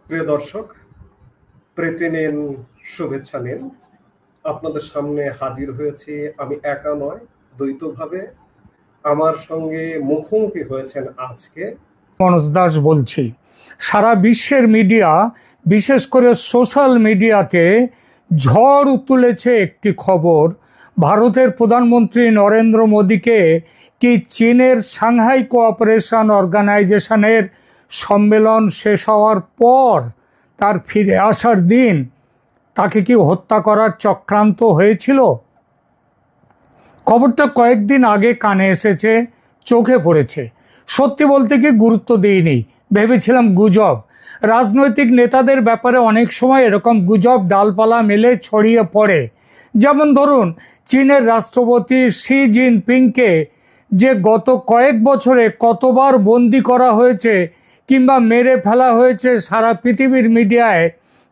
প্রিয় দর্শক, প্রীতি নিন, শুভেচ্ছা নিন। আপনাদের সামনে হাজির হয়েছি আমি একা নয়, দ্বৈতভাবে। আমার সঙ্গে মুখোমুখি হয়েছেন আজকে মনোজ দাস বলছি। সারা বিশ্বের মিডিয়া, বিশেষ করে সোশ্যাল মিডিয়াতে ঝড় তুলেছে একটি খবর। ভারতের প্রধানমন্ত্রী নরেন্দ্র মোদীকে কি চীনের সাংহাই কোঅপারেশন অর্গানাইজেশনের সম্মেলন শেষ হওয়ার পর তার ফিরে আসার দিন তাকে কি হত্যা করার চক্রান্ত হয়েছিল? খবরটা কয়েকদিন আগে কানে এসেছে, চোখে পড়েছে। সত্যি বলতে কি গুরুত্ব দিইনি, ভেবেছিলাম গুজব। রাজনৈতিক নেতাদের ব্যাপারে অনেক সময় এরকম গুজব ডালপালা মেলে ছড়িয়ে পড়ে। যেমন ধরুন, চীনের রাষ্ট্রপতি শি জিনপিংকে যে গত কয়েক বছরে কতবার বন্দি করা হয়েছে কিংবা মেরে ফেলা হয়েছে সারা পৃথিবীর মিডিয়ায়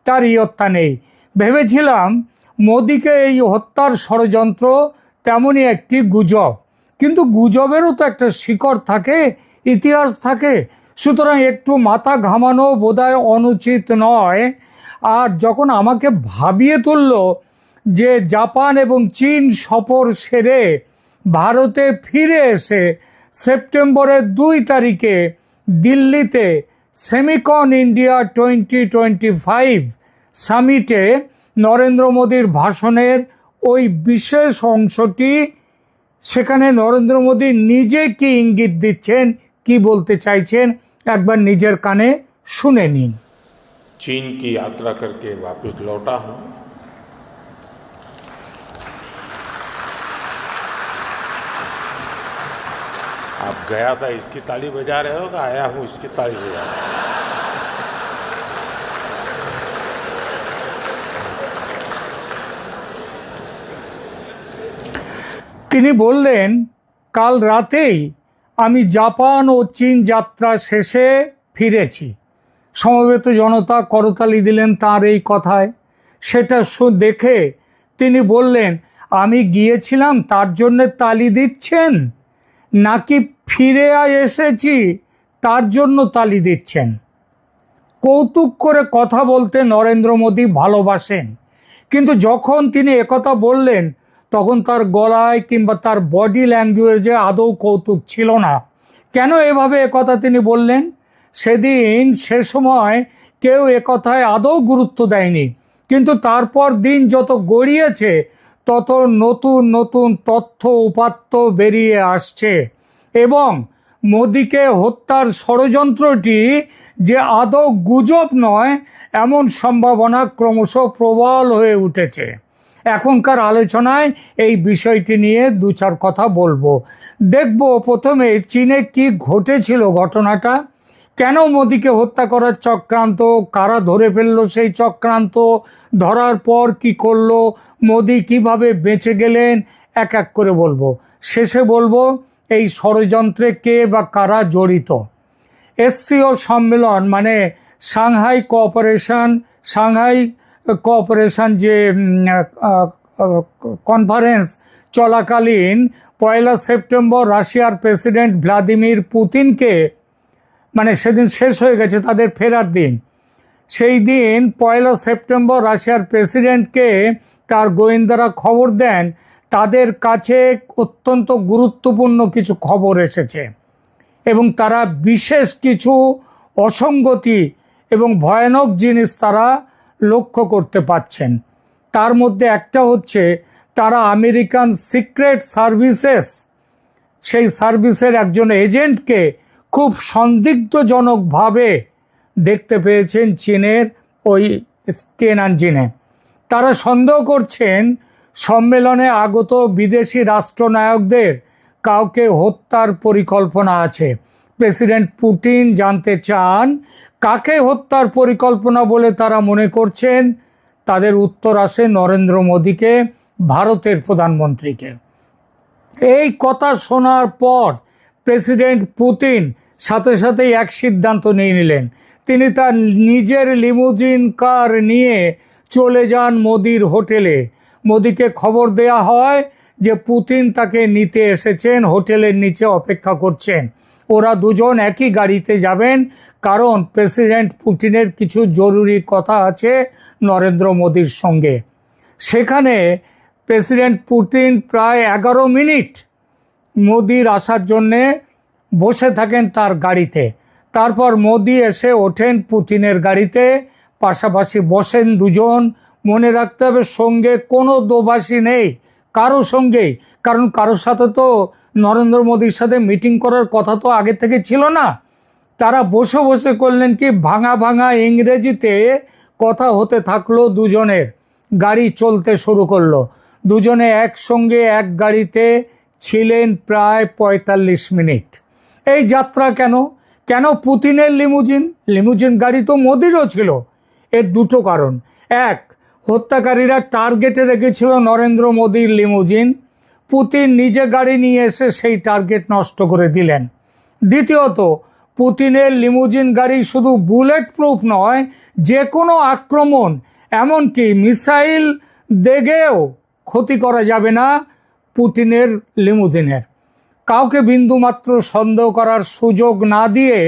তার ইয়ত্তা নেই। ভেবেছিলাম মোদিকে এই হত্যার ষড়যন্ত্র তেমনই একটি গুজব। কিন্তু গুজবেরও তো একটা শিকড় থাকে, ইতিহাস থাকে। সুতরাং একটু মাথা ঘামানো বোধহয় অনুচিত নয়। আর যখন আমাকে ভাবিয়ে তুলল যে জাপান এবং চীন সফর সেরে ভারতে ফিরে এসে সেপ্টেম্বরের 2 তারিখে দিল্লিতে সেমিকন ইন্ডিয়া 2025 সামিটে নরেন্দ্র মোদীর ভাষণের ওই বিশেষ অংশটি, সেখানে নরেন্দ্র মোদী নিজে কি ইঙ্গিত দিচ্ছেন, কি বলতে চাইছেন, একবার নিজের কানে শুনে নিন। चीन की यात्रा करके वापस लौटा हूँ। आप गया था इसकी ताली बजा रहे हो कि आया हूँ इसकी ताली बजा रहे हो? তিনি বললেন, কাল রাতেই আমি জাপান ও চীন যাত্রা শেষে ফিরেছি। সমবেত জনতা করতালি দিলেন তার এই কথায়। সেটা দেখে তিনি বললেন, আমি গিয়েছিলাম তার জন্য তালি দিচ্ছেন, নাকি ফিরে এসেছি তার জন্য তালি দিচ্ছেন? কৌতুক করে কথা বলতে নরেন্দ্র মোদী ভালোবাসেন, কিন্তু যখন তিনি একথা বললেন তখন তার গলায় কিংবা তার বডি ল্যাঙ্গুয়েজে আদৌ কৌতুক ছিল না। কেন এভাবে একথা তিনি বললেন? সেদিন সে সময় কেউ একথায় আদৌ গুরুত্ব দেয়নি, কিন্তু তারপর দিন যত গড়িয়েছে তত নতুন নতুন তথ্য উপাত্ত বেরিয়ে আসছে এবং মোদীকে হত্যার ষড়যন্ত্রটি যে আদৌ গুজব নয় এমন সম্ভাবনা ক্রমশ প্রবল হয়ে উঠেছে। এখনকার আলোচনায় এই বিষয়টি নিয়ে 2-4 কথা বলবো। দেখব প্রথমে চীনে কি ঘটেছিল ঘটনাটা, কেন মোদীকে হত্যা করার চক্রান্ত, কারা ধরে ফেললো সেই চক্রান্ত, ধরার পর কি করলো, মোদী কিভাবে বেঁচে গেলেন, এক এক করে বলবো। শেষে বলবো এই ষড়যন্ত্রে কে বা কারা জড়িত। এসসিও সম্মেলন মানে সাংহাই কোঅপারেশন যে কনফারেন্স চলাকালীন 1 সেপ্টেম্বর রাশিয়ার প্রেসিডেন্ট ভ্লাদিমির পুতিনকে, মানে সেদিন শেষ হয়ে গেছে তাদের ফেরার দিন, সেই দিন 1 সেপ্টেম্বর রাশিয়ার প্রেসিডেন্টকে তার গোয়েন্দারা খবর দেন তাদের কাছে অত্যন্ত গুরুত্বপূর্ণ কিছু খবর এসেছে এবং তারা বিশেষ কিছু অসঙ্গতি এবং ভয়ানক জিনিস তারা লক্ষ্য করতে পাচ্ছেন। তার মধ্যে একটা হচ্ছে তারা আমেরিকান সিক্রেট সার্ভিসেস, সেই সার্ভিসের একজন এজেন্টকে খুব সন্দিগ্ধজনকভাবে দেখতে পেয়েছেন চীনের ওই টিয়ানানজিনে। তারা সন্দেহ করছেন সম্মেলনে আগত বিদেশি রাষ্ট্রনায়কদের কাউকে হত্যার পরিকল্পনা আছে। প্রেসিডেন্ট পুতিন জানতে চান কাকে হত্যার পরিকল্পনা বলে তারা মনে করছেন। তাদের উত্তর আসে নরেন্দ্র মোদীকে, ভারতের প্রধানমন্ত্রীকে। এই কথা শোনার পর প্রেসিডেন্ট পুতিন সাথে সাথেই এক সিদ্ধান্ত নিয়ে নিলেন। তিনি তার নিজের লিমুজিন কার নিয়ে চলে যান মোদির হোটেলে। মোদীকে খবর দেয়া হয় যে পুতিন তাকে নিতে এসেছেন, হোটেলের নিচে অপেক্ষা করছেন। ওরা দুজন একই গাড়িতে যাবেন, কারণ প্রেসিডেন্ট পুতিনের কিছু জরুরি কথা আছে নরেন্দ্র মোদির সঙ্গে। সেখানে প্রেসিডেন্ট পুতিন প্রায় 11 মিনিট মোদির আসার জন্যে বসে থাকেন তার গাড়িতে। তারপর মোদি এসে ওঠেন পুতিনের গাড়িতে, পাশাপাশি বসেন দুজন। মনে রাখতে হবে সঙ্গে কোনো দোভাষী নেই কারো সঙ্গেই, কারণ কারোর সাথে তো নরেন্দ্র মোদির সাথে মিটিং করার কথা তো আগে থেকে ছিল না। তারা বসে বসে করলেন কি, ভাঙা ভাঙা ইংরেজিতে কথা হতে থাকলো দুজনের। গাড়ি চলতে শুরু করলো। দুজনে একসঙ্গে এক গাড়িতে ছিলেন প্রায় 45 মিনিট। এই যাত্রা কেন? কেন পুতিনের লিমুজিন গাড়ি তো মোদিরও ছিল? এর দুটো কারণ। এক, হত্যাকারীরা টার্গেটে রেখেছিল নরেন্দ্র মোদির লিমুজিন। পুতিন নিজে গাড়ি নিয়ে এসে সেই টার্গেট নষ্ট করে দিলেন। দ্বিতীয়ত, পুতিনের লিমুজিন গাড়ি শুধু বুলেট প্রুফ নয়, যে কোনো আক্রমণ, এমনকি মিসাইল দেখেও ক্ষতি করা যাবে না পুতিনের লিমুজিনের। কাউকে বিন্দুমাত্র সন্দেহ করার সুযোগ না দিয়ে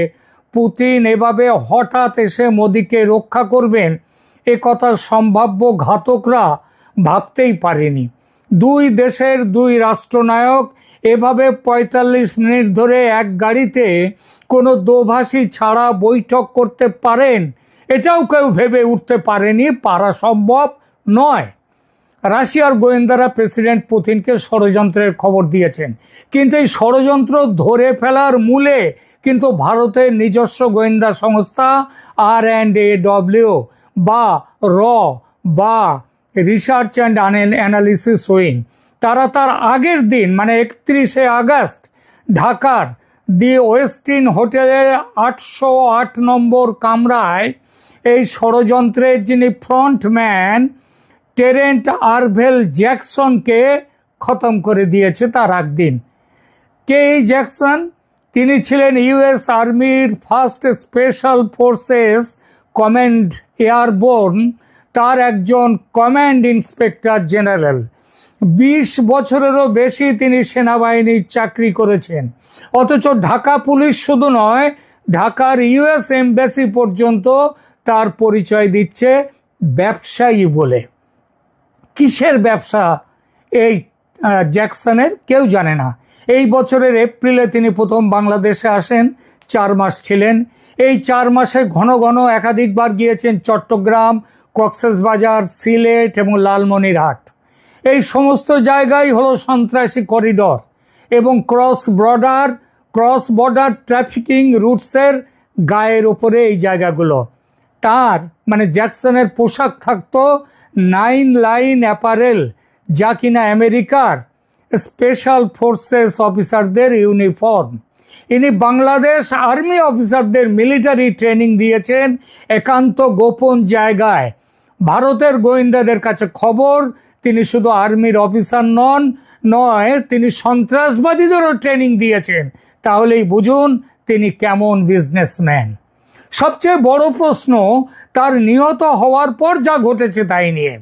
পুতিন এভাবে হঠাৎ এসে মোদিকে রক্ষা করবেন, এ কথা সম্ভাব্য ঘাতকরা ভাবতেই পারেনি। দুই দেশের দুই রাষ্ট্রনায়ক এভাবে 45 মিনিট ধরে এক গাড়িতে কোনো দোভাষী ছাড়া বৈঠক করতে পারেন, এটাও কেউ ভেবে উঠতে পারেনি, পারা সম্ভব নয়। রাশিয়ার গোয়েন্দারা প্রেসিডেন্ট পুতিনকে ষড়যন্ত্রের খবর দিয়েছেন, কিন্তু এই ষড়যন্ত্র ধরে ফেলার মূলে কিন্তু ভারতের নিজস্ব গোয়েন্দা সংস্থা R&AW বা বা রিসার্চ অ্যান্ড অ্যানালিসিস উইং। তারা তার আগের দিন মানে 31শে আগস্ট ঢাকার দি ওয়েস্টিন হোটেলের 808 নম্বর কামরায় এই ষড়যন্ত্রের যিনি ফ্রন্টম্যান টেরেন্ট আরভেল জ্যাকসনকে খতম করে দিয়েছে তার একদিন। কে এই জ্যাকসন? তিনি ছিলেন ইউএস আর্মির first special forces command airborne, তার একজন কমান্ড ইন্সপেক্টর জেনারেল। 20 বছরেরও বেশি তিনি সেনাবাহিনীর চাকরি করেছেন। অথচ ঢাকা পুলিশ শুধু নয়, ঢাকার ইউএস এমবাসি পর্যন্ত তার পরিচয় দিচ্ছে ব্যবসায়ী বলে। কিসের ব্যবসা এই জ্যাকসনের? কেউ জানে না। এই বছরের এপ্রিলে তিনি প্রথম বাংলাদেশে আসেন, 4 মাস ছিলেন। এই 4 মাসে ঘন ঘন একাধিকবার গিয়েছেন চট্টগ্রাম, কক্সবাজার, সিলেট এবং লালমনিরহাট। এই সমস্ত জায়গায় হলো সন্ত্রাসী করিডর এবং ক্রস বর্ডার ট্রাফিকিং রুটসের গায়ের ওপরে এই জায়গাগুলো। তার মানে জ্যাকসনের পোশাক থাকতো 9 লাইন অ্যাপারেল, যা কিনা আমেরিকার স্পেশাল ফোর্সেস অফিসারদের ইউনিফর্ম। ইনি বাংলাদেশ আর্মি অফিসারদের মিলিটারি ট্রেনিং দিয়েছেন একান্ত গোপন জায়গায়। ভারতের গোয়েন্দাদের কাছে খবর তিনি শুধু আর্মির অফিসার নয়, তিনি সন্ত্রাসবাদীদেরও ট্রেনিং দিয়েছেন। তাহলেই বুঝুন তিনি কেমন বিজনেসম্যান। সবচেয়ে বড় প্রশ্ন তার নিহত হওয়ার পর যা ঘটেছে তাই নিয়ে।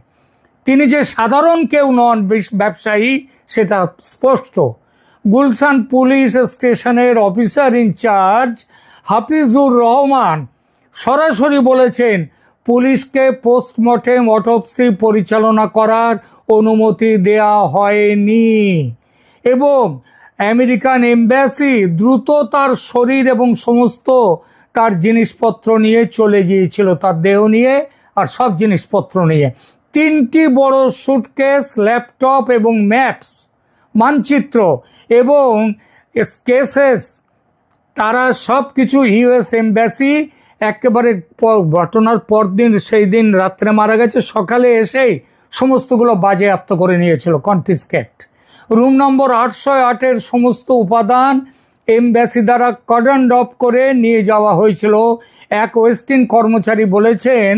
তিনি যে সাধারণ কেউ নন, ব্যবসায়ী, সেটা স্পষ্ট। গুলশান পুলিশ স্টেশনের অফিসার ইনচার্জ হাফিজুর রহমান সরাসরি বলেছেন পুলিশকে পোস্টমর্টেম অটোপসি পরিচালনা করার অনুমতি দেয়া হয়নি এবং আমেরিকান এমবাসি দ্রুত তার শরীর এবং সমস্ত তার জিনিসপত্র নিয়ে চলে গিয়েছিল, তার দেহ নিয়ে আর সব জিনিসপত্র নিয়ে। 3টি বড় সুটকেস, ল্যাপটপ এবং ম্যাপস, মানচিত্র এবং কেসেস, তারা সব কিছু ইউএস এমবাসি একেবারে ঘটনার পরদিন, সেই দিন রাত্রে মারা গেছে, সকালে এসেই সমস্তগুলো বাজেয়াপ্ত করে নিয়েছিল, কনফিসকেট। রুম নম্বর 808-এর সমস্ত উপাদান এমবাসি দ্বারা কর্ডনড অফ করে নিয়ে যাওয়া হয়েছিল। এক ওয়েস্টিন কর্মচারী বলেছেন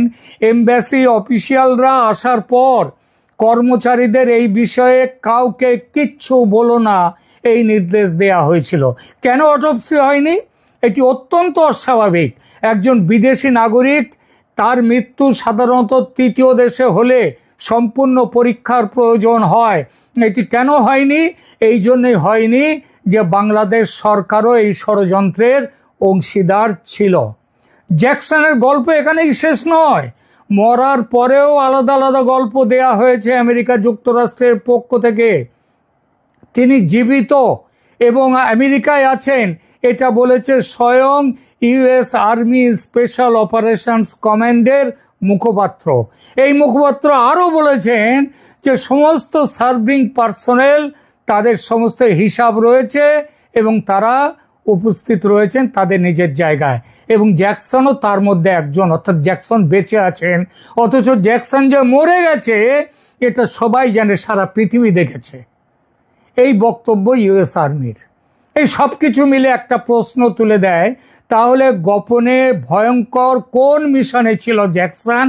এমবাসি অফিসিয়ালরা আসার পর কর্মচারীদের এই বিষয়ে কাউকে কিচ্ছু বলো না, এই নির্দেশ দেয়া হয়েছিল। কেন অটোপসি হয়নি? এটি অত্যন্ত অস্বাভাবিক। একজন বিদেশি নাগরিক, তার মৃত্যু সাধারণত 3য় দেশে হলে সম্পূর্ণ পরীক্ষার প্রয়োজন হয়। এটি কেন হয়নি? এই জন্যই হয়নি যে বাংলাদেশ সরকারও এই ষড়যন্ত্রের অংশীদার ছিল। জ্যাকসনের গল্প এখানেই শেষ নয়, মরার পরেও আলাদা আলাদা গল্প দেয়া হয়েছে আমেরিকা যুক্তরাষ্ট্রের পক্ষ থেকে। তিনি জীবিত এবং আমেরিকায় আছেন এটা বলেছে স্বয়ং ইউএস আর্মি স্পেশাল অপারেশনস কমান্ডের মুখপাত্র। এই মুখপাত্র আরও বলেছেন যে সমস্ত সার্ভিং পার্সোনেল তাদের সমস্ত হিসাব রয়েছে এবং তারা উপস্থিত রয়েছেন তাদের নিজের জায়গায়, এবং জ্যাকসনও তার মধ্যে একজন, অর্থাৎ জ্যাকসন বেঁচে আছেন। অথচ জ্যাকসন যে মরে গেছে এটা সবাই জানে, সারা পৃথিবী দেখেছে। এই বক্তব্য ইউএস আর্মির। এই সব কিছু মিলে একটা প্রশ্ন তুলে দেয়, তাহলে গোপনে ভয়ঙ্কর কোন মিশনে ছিল জ্যাকসন?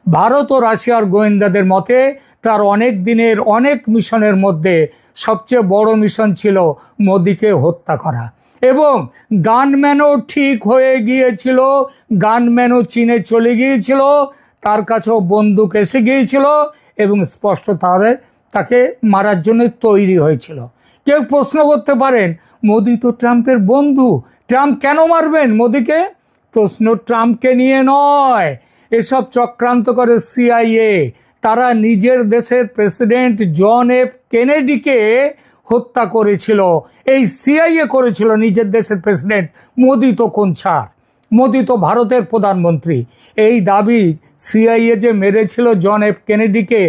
ভারত ও রাশিয়ার গোয়েন্দাদের মতে তার অনেক দিনের অনেক মিশনের মধ্যে সবচেয়ে বড় মিশন ছিল মোদিকে হত্যা করা, এবং গানম্যানও ঠিক হয়ে গিয়েছিল, গানম্যানও চীনে চলে গিয়েছিল, তার কাছেও বন্দুক এসে গিয়েছিল এবং স্পষ্ট তাকে মারার জন্য তৈরি হয়েছিল। কেউ প্রশ্ন করতে পারেন, মোদি তো ট্রাম্পের বন্ধু, ট্রাম্প কেন মারবেন মোদিকে? প্রশ্ন ট্রাম্পকে নিয়ে নয়, এসব চক্রান্ত করে সিআইএ। তারা নিজের দেশের প্রেসিডেন্ট জন এফ কেনেডিকে হত্যা করেছিল, এই সিআইএ করেছিল নিজের দেশের প্রেসিডেন্ট। মোদি তো কোন ছাড়, মোদি তো ভারতের প্রধানমন্ত্রী। এই দাবি সিআইএ যে মেরেছিল জন এফ কেনেডিকে,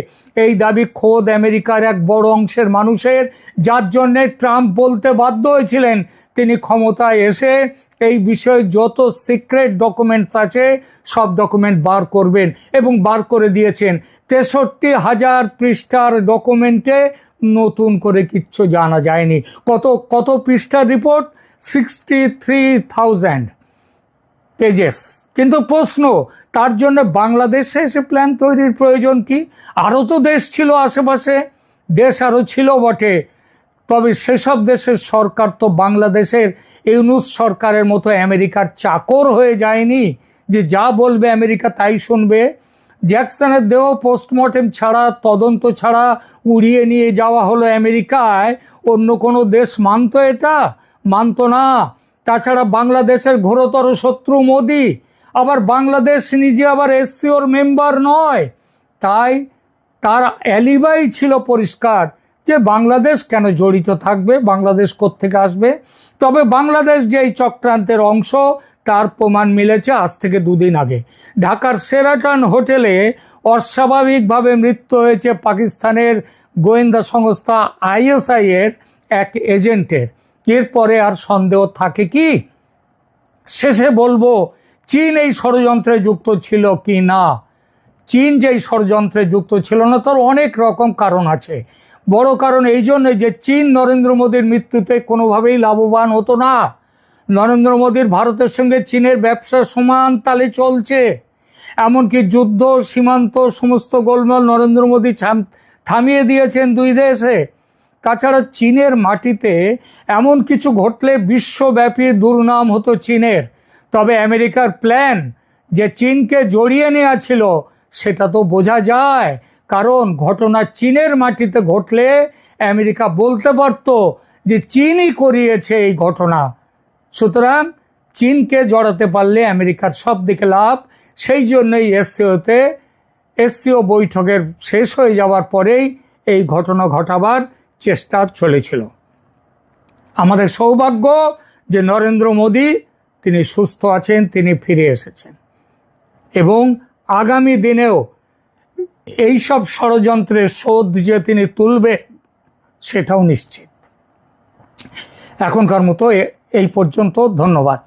এই দাবি খোদ আমেরিকার এক বড় অংশের মানুষের, যার জন্যে ট্রাম্প বলতে বাধ্য হয়েছিলেন তিনি ক্ষমতায় এসে এই বিষয়ে যত সিক্রেট ডকুমেন্টস আছে সব ডকুমেন্ট বার করবেন, এবং বার করে দিয়েছেন। 63,000 পৃষ্ঠার ডকুমেন্টে নতুন করে কিচ্ছু জানা যায়নি। কত পৃষ্ঠার রিপোর্ট? 63,000 পেজেস। কিন্তু প্রশ্ন, তার জন্য বাংলাদেশে এসে প্ল্যান তৈরির প্রয়োজন কি? আরও তো দেশ ছিল আশেপাশে, দেশ আরও ছিল বটে, তবে সেসব দেশের সরকার তো বাংলাদেশের ইউনূস সরকারের মতো আমেরিকার চাকর হয়ে যায়নি যে যা বলবে আমেরিকা তাই শুনবে। জ্যাকসনের দেহ পোস্টমর্টেম ছাড়া, তদন্ত ছাড়া উড়িয়ে নিয়ে যাওয়া হলো আমেরিকায়, অন্য কোনো দেশ মানত এটা? মানত না। তাছাড়া বাংলাদেশের ঘোরতর শত্রু মোদি, আবার বাংলাদেশ নিজে আবার এসসিওর মেম্বার নয়, তাই তার অ্যালিবাই ছিল পরিষ্কার যে বাংলাদেশ কেন জড়িত থাকবে, বাংলাদেশ কোত্থেকে আসবে। তবে বাংলাদেশ যে এই চক্রান্তের অংশ তার প্রমাণ মিলেছে আজ থেকে 2 দিন আগে। ঢাকার শেরাটন হোটেলে অস্বাভাবিকভাবে মৃত্যু হয়েছে পাকিস্তানের গোয়েন্দা সংস্থা আইএসআই এর এক এজেন্টের। এরপরে আর সন্দেহ থাকে কি? শেষে বলবো, চীন এই ষড়যন্ত্রে যুক্ত ছিল কি না। চীন যে ষড়যন্ত্রে যুক্ত ছিল না তার অনেক রকম কারণ আছে। বড় কারণ এই জন্যই যে চীন নরেন্দ্র মোদীর মৃত্যুতে কোনোভাবেই লাভবান হতো না। নরেন্দ্র মোদীর ভারতের সঙ্গে চীনের ব্যবসা সমান তালে চলছে, এমনকি যুদ্ধ, সীমান্ত, সমস্ত গোলমাল নরেন্দ্র মোদী থামিয়ে দিয়েছেন 2 দেশে। তাছাড়া চীনের মাটিতে এমন কিছু ঘটলে বিশ্বব্যাপী দুর্নাম হতো চীনের। তবে আমেরিকার প্ল্যান যে চীনকে জড়িয়ে নেওয়া ছিল সেটা তো বোঝা যায়, কারণ ঘটনা চীনের মাটিতে ঘটলে আমেরিকা বলতে পারত যে চীনই করিয়েছে এই ঘটনা। সুতরাং চীনকে জড়াতে পারলে আমেরিকার সব দিকে লাভ। সেই জন্যই এসসিও বৈঠকের শেষ হয়ে যাওয়ার পরেই এই ঘটনা ঘটাবার চেষ্টা চলেছিল। আমাদের সৌভাগ্য যে নরেন্দ্র মোদী তিনি সুস্থ আছেন, তিনি ফিরে এসেছেন, এবং আগামী দিনেও এই সব ষড়যন্ত্রের শোধ যে তিনি তুলবে সেটাও নিশ্চিত। এখনকার মতো এই পর্যন্ত, ধন্যবাদ।